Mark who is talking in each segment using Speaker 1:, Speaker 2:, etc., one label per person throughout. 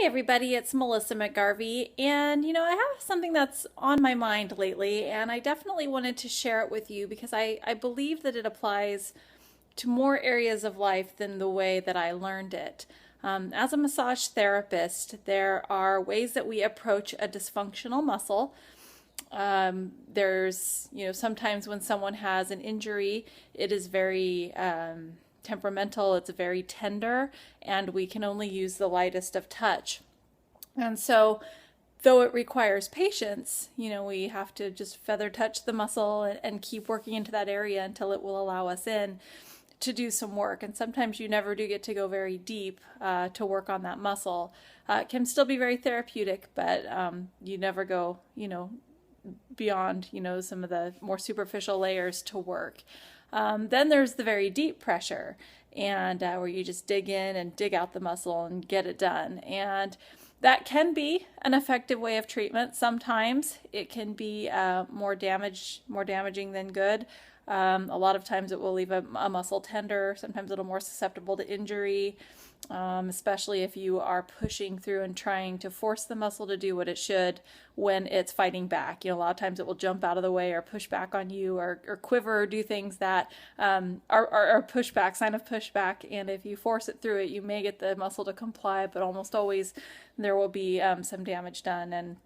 Speaker 1: Everybody, it's Melissa McGarvey, and I have something that's on my mind lately, and I definitely wanted to share it with you because I believe that it applies to more areas of life than the way that I learned it. As a massage therapist, there are ways that we approach a dysfunctional muscle. Sometimes when someone has an injury, it is very temperamental, it's very tender, and we can only use the lightest of touch. And so, though it requires patience, we have to just feather touch the muscle and keep working into that area until it will allow us in to do some work. And sometimes you never do get to go very deep to work on that muscle. It can still be very therapeutic, but you never go, beyond, some of the more superficial layers to work. Then there's the very deep pressure, and where you just dig in and dig out the muscle and get it done. And that can be an effective way of treatment. Sometimes it can be more damaging than good. A lot of times it will leave a muscle tender. Sometimes it'll more susceptible to injury, especially if you are pushing through and trying to force the muscle to do what it should when it's fighting back. A lot of times it will jump out of the way or push back on you or quiver or do things that are pushback, sign of pushback. And if you force it through it, you may get the muscle to comply, but almost always there will be some damage done, and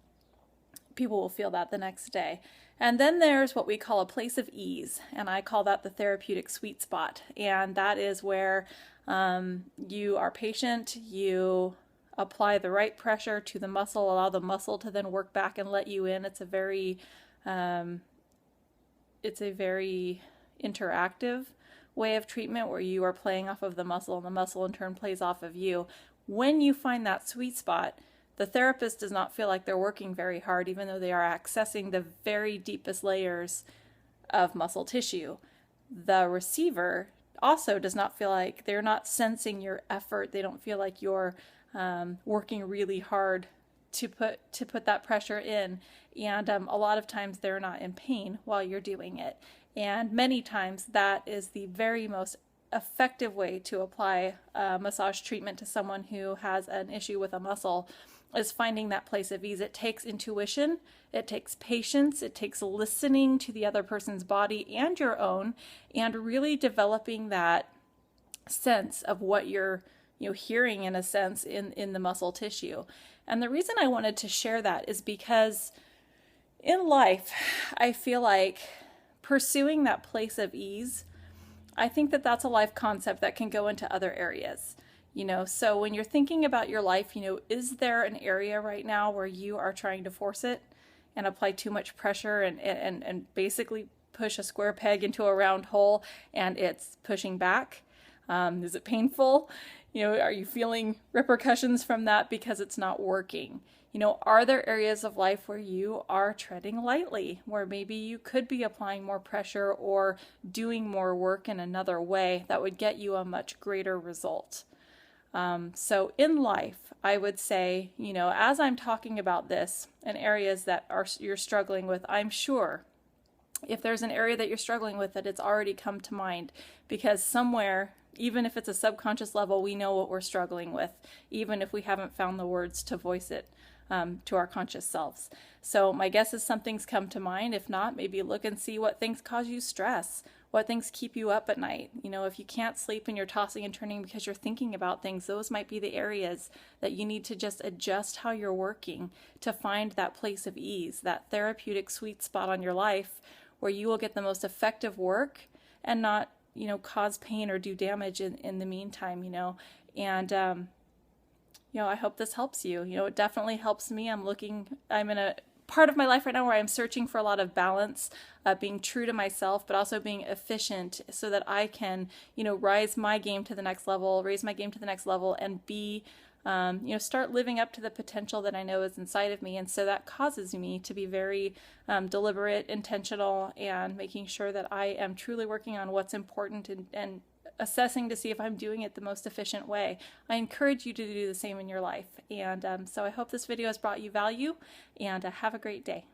Speaker 1: people will feel that the next day. And then there's what we call a place of ease, and I call that the therapeutic sweet spot. And that is where you are patient, you apply the right pressure to the muscle, allow the muscle to then work back and let you in. It's a very interactive way of treatment where you are playing off of the muscle and the muscle in turn plays off of you. When you find that sweet spot, the therapist does not feel like they're working very hard, even though they are accessing the very deepest layers of muscle tissue. The receiver also does not feel like they're not sensing your effort. They don't feel like you're working really hard to put that pressure in. And a lot of times they're not in pain while you're doing it. And many times that is the very most effective way to apply massage treatment to someone who has an issue with a muscle, is finding that place of ease. It takes intuition, it takes patience, it takes listening to the other person's body and your own, and really developing that sense of what you're hearing, in a sense, in the muscle tissue. And the reason I wanted to share that is because in life, I feel like pursuing that place of ease, I think that that's a life concept that can go into other areas. So when you're thinking about your life, is there an area right now where you are trying to force it and apply too much pressure and basically push a square peg into a round hole and it's pushing back? Is it painful? Are you feeling repercussions from that because it's not working? Are there areas of life where you are treading lightly, where maybe you could be applying more pressure or doing more work in another way that would get you a much greater result? So in life, I would say, as I'm talking about this and areas that you're struggling with, I'm sure if there's an area that you're struggling with, that it's already come to mind, because somewhere, even if it's a subconscious level, we know what we're struggling with, even if we haven't found the words to voice it to our conscious selves. So my guess is something's come to mind. If not, maybe look and see what things cause you stress, what things keep you up at night. If you can't sleep and you're tossing and turning because you're thinking about things, those might be the areas that you need to just adjust how you're working to find that place of ease, that therapeutic sweet spot on your life where you will get the most effective work and not, cause pain or do damage in the meantime, And, I hope this helps you. It definitely helps me. I'm in a part of my life right now where I'm searching for a lot of balance, being true to myself, but also being efficient so that I can, raise my game to the next level, and be, start living up to the potential that I know is inside of me. And so that causes me to be very deliberate, intentional, and making sure that I am truly working on what's important and assessing to see if I'm doing it the most efficient way. I encourage you to do the same in your life. And so I hope this video has brought you value, and have a great day.